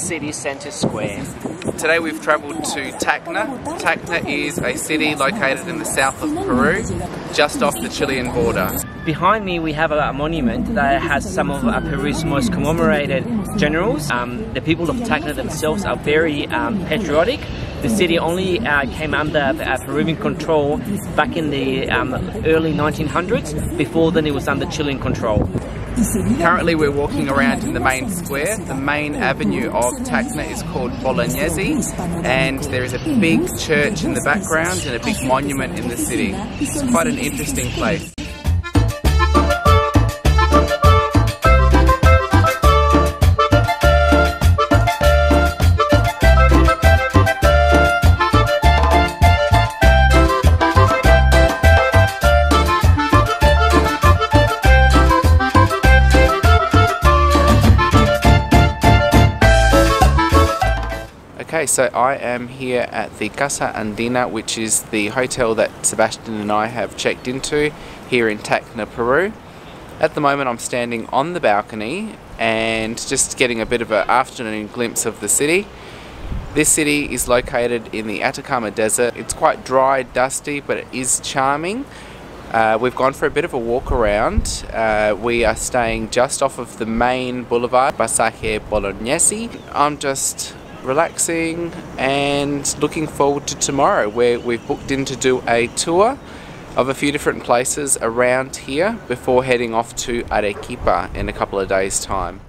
city centre square. Today we've travelled to Tacna. Tacna is a city located in the south of Peru, just off the Chilean border. Behind me we have a monument that has some of Peru's most commemorated generals. The people of Tacna themselves are very patriotic. The city only came under Peruvian control back in the early 1900s. Before then it was under Chilean control. Currently we're walking around in the main square. The main avenue of Tacna is called Bolognese, and there is a big church in the background and a big monument in the city. It's quite an interesting place. Okay, so I am here at the Casa Andina, which is the hotel that Sebastian and I have checked into here in Tacna, Peru. At the moment I'm standing on the balcony and just getting a bit of an afternoon glimpse of the city. This city is located in the Atacama Desert. It's quite dry, dusty, but it is charming. We've gone for a bit of a walk around. We are staying just off of the main boulevard, Pasaje Bolognese. I'm just relaxing and looking forward to tomorrow, where we've booked in to do a tour of a few different places around here before heading off to Arequipa in a couple of days' time.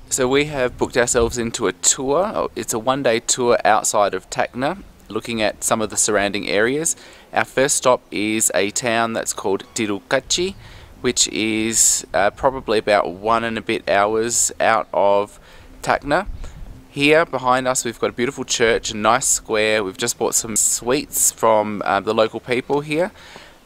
So we have booked ourselves into a tour. It's a one-day tour outside of Tacna, looking at some of the surrounding areas. Our first stop is a town that's called Tarucachi, which is probably about 1 and a bit hours out of Tacna. Here behind us we've got a beautiful church, a nice square. We've just bought some sweets from the local people here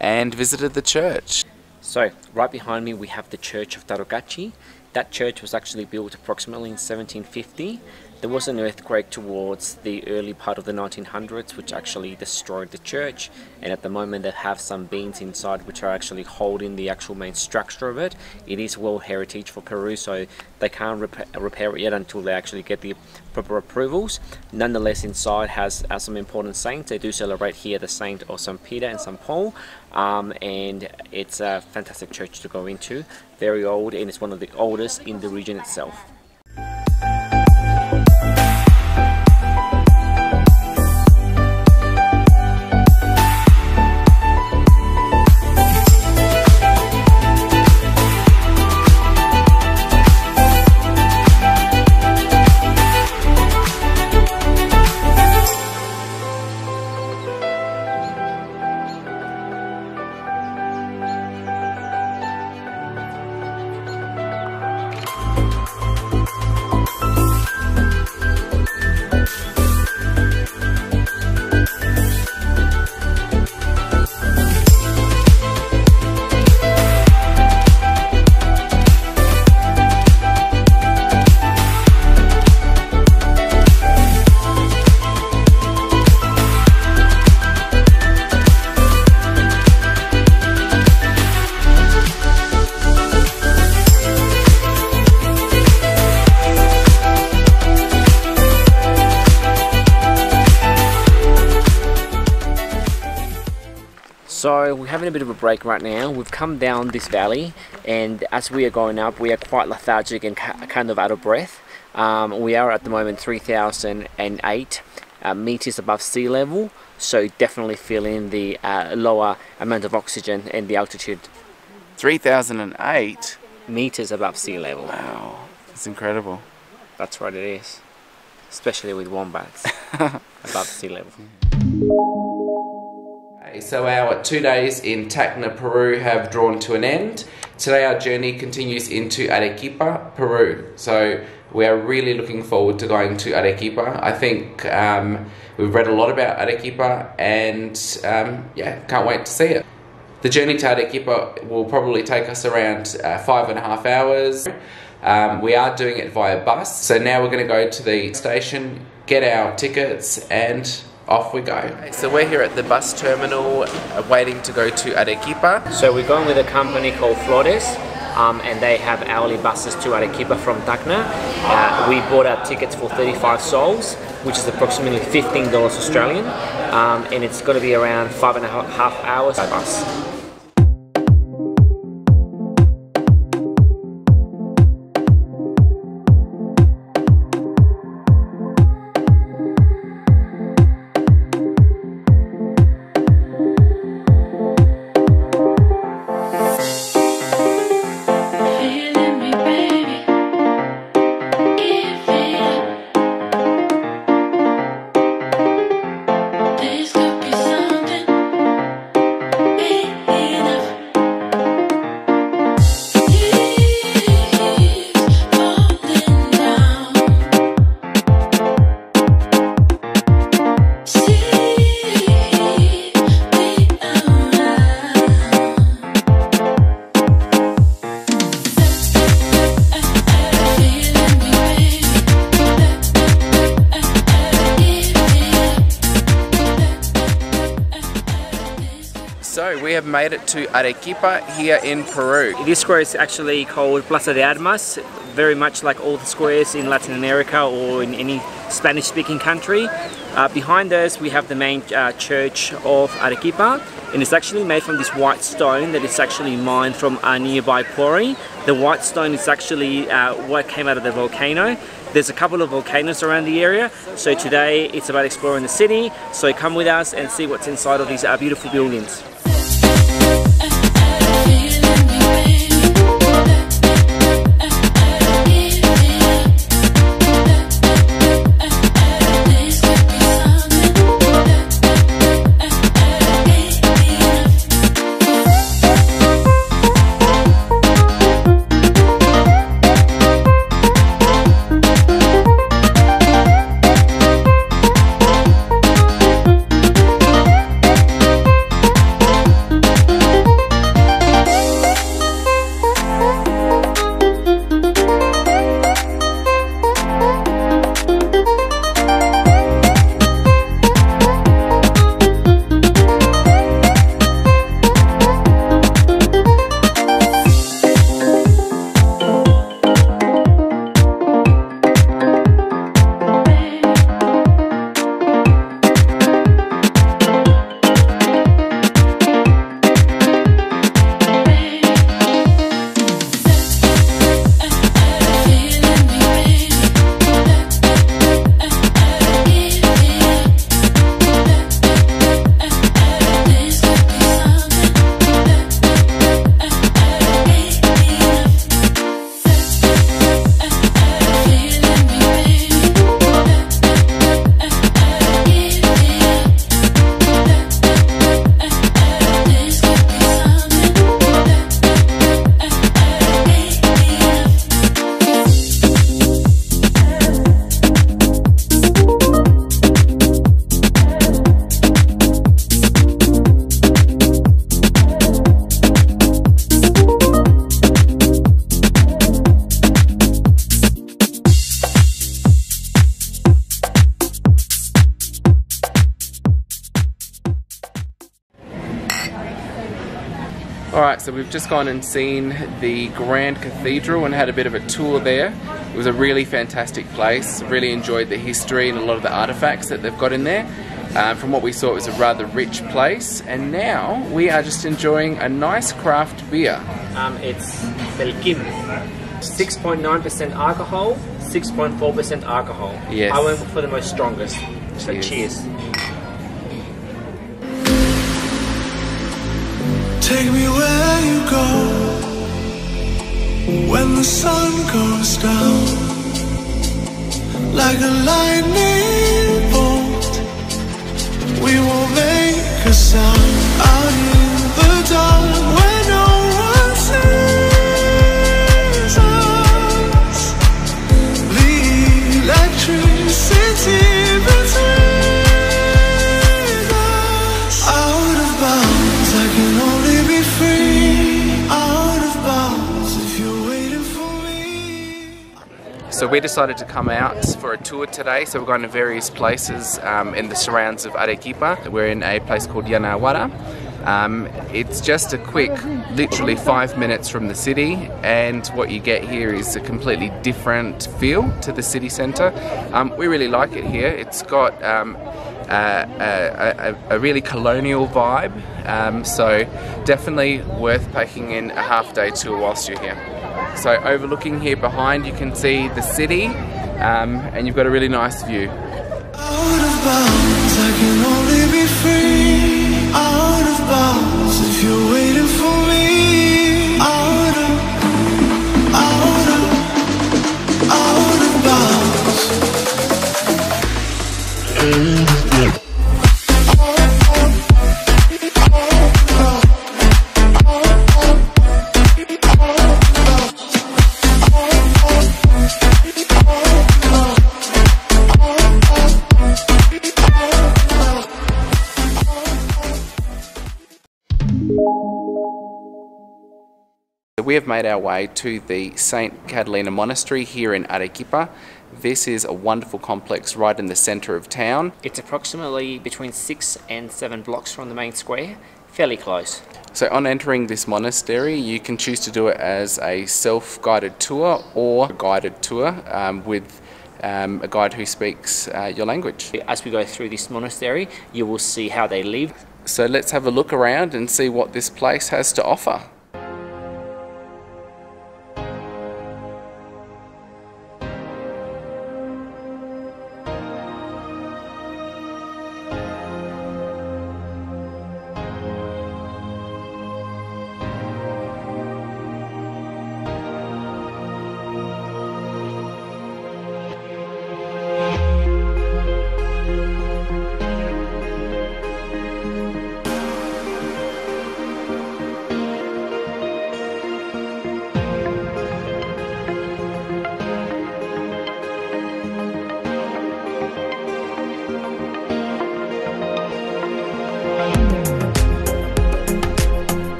and visited the church. So right behind me we have the Church of Tarucachi. That church was actually built approximately in 1750. There was an earthquake towards the early part of the 1900s which actually destroyed the church, and at the moment they have some beams inside which are actually holding the actual main structure of it. It is World Heritage for Peru, so they can't repair it yet until they actually get the proper approvals. Nonetheless, inside has some important saints. They do celebrate here the Saint of St. Peter and St. Paul, and it's a fantastic church to go into. Very old, and it's one of the oldest in the region itself. So we're having a bit of a break right now. We've come down this valley, and as we are going up, we are quite lethargic and kind of out of breath. We are at the moment 3,008 meters above sea level, so definitely feeling the lower amount of oxygen and the altitude. 3,008 meters above sea level. Wow, that's incredible. That's what it is, especially with wombats above sea level. So our 2 days in Tacna, Peru have drawn to an end. Today our journey continues into Arequipa, Peru. So we are really looking forward to going to Arequipa. I think we've read a lot about Arequipa, and yeah, can't wait to see it. The journey to Arequipa will probably take us around 5.5 hours. We are doing it via bus. So now we're going to go to the station, get our tickets, and off we go. So we're here at the bus terminal waiting to go to Arequipa. So we're going with a company called Flores, and they have hourly buses to Arequipa from Tacna. We bought our tickets for 35 sols, which is approximately $15 Australian, and it's going to be around 5.5 hours by bus. So we have made it to Arequipa here in Peru. This square is actually called Plaza de Armas, very much like all the squares in Latin America or in any Spanish-speaking country. Behind us we have the main church of Arequipa, and it's actually made from this white stone that is actually mined from a nearby quarry. The white stone is actually what came out of the volcano. There's a couple of volcanoes around the area, so today it's about exploring the city. So come with us and see what's inside of these beautiful buildings. Alright, so we've just gone and seen the Grand Cathedral and had a bit of a tour there. It was a really fantastic place. Really enjoyed the history and a lot of the artifacts that they've got in there. From what we saw, it was a rather rich place, and now we are just enjoying a nice craft beer. It's Belkim. 6.9% alcohol, 6.4% alcohol. Yes. I went for the most strongest. So cheers. Take me where you go when the sun goes down, like a lightning bolt. We will make a sound out in the dark where no one sees us. The electricity between us. Out of bounds, I can only be free. Out of bounds, if you're waiting for me. So we decided to come out for a tour today, so we're going to various places in the surrounds of Arequipa. We're in a place called Yanahuara. It's just a quick, literally 5 minutes from the city, and what you get here is a completely different feel to the city centre. We really like it here. It's got a really colonial vibe, so definitely worth taking in a half-day tour whilst you're here. So overlooking here behind, you can see the city, and you've got a really nice view. Out of bounds, I can only be free. Out of bounds, if you're waiting for me. Out of bounds. We have made our way to the St. Catalina Monastery here in Arequipa. This is a wonderful complex right in the centre of town. It's approximately between 6 and 7 blocks from the main square, fairly close. So on entering this monastery, you can choose to do it as a self-guided tour or a guided tour with a guide who speaks your language. As we go through this monastery, you will see how they live. So let's have a look around and see what this place has to offer.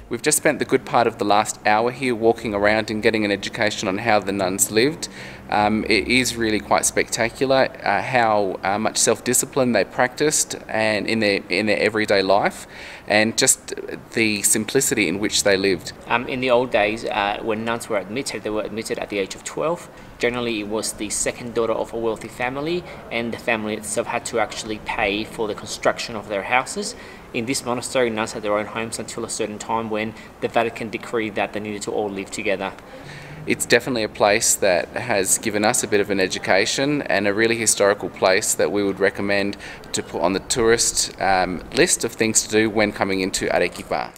We've just spent the good part of the last hour here walking around and getting an education on how the nuns lived. It is really quite spectacular how much self-discipline they practiced and in their everyday life, and just the simplicity in which they lived. In the old days, when nuns were admitted, they were admitted at the age of 12. Generally, it was the second daughter of a wealthy family, and the family itself had to actually pay for the construction of their houses. In this monastery, nuns had their own homes until a certain time when the Vatican decreed that they needed to all live together. It's definitely a place that has given us a bit of an education, and a really historical place that we would recommend to put on the tourist list of things to do when coming into Arequipa.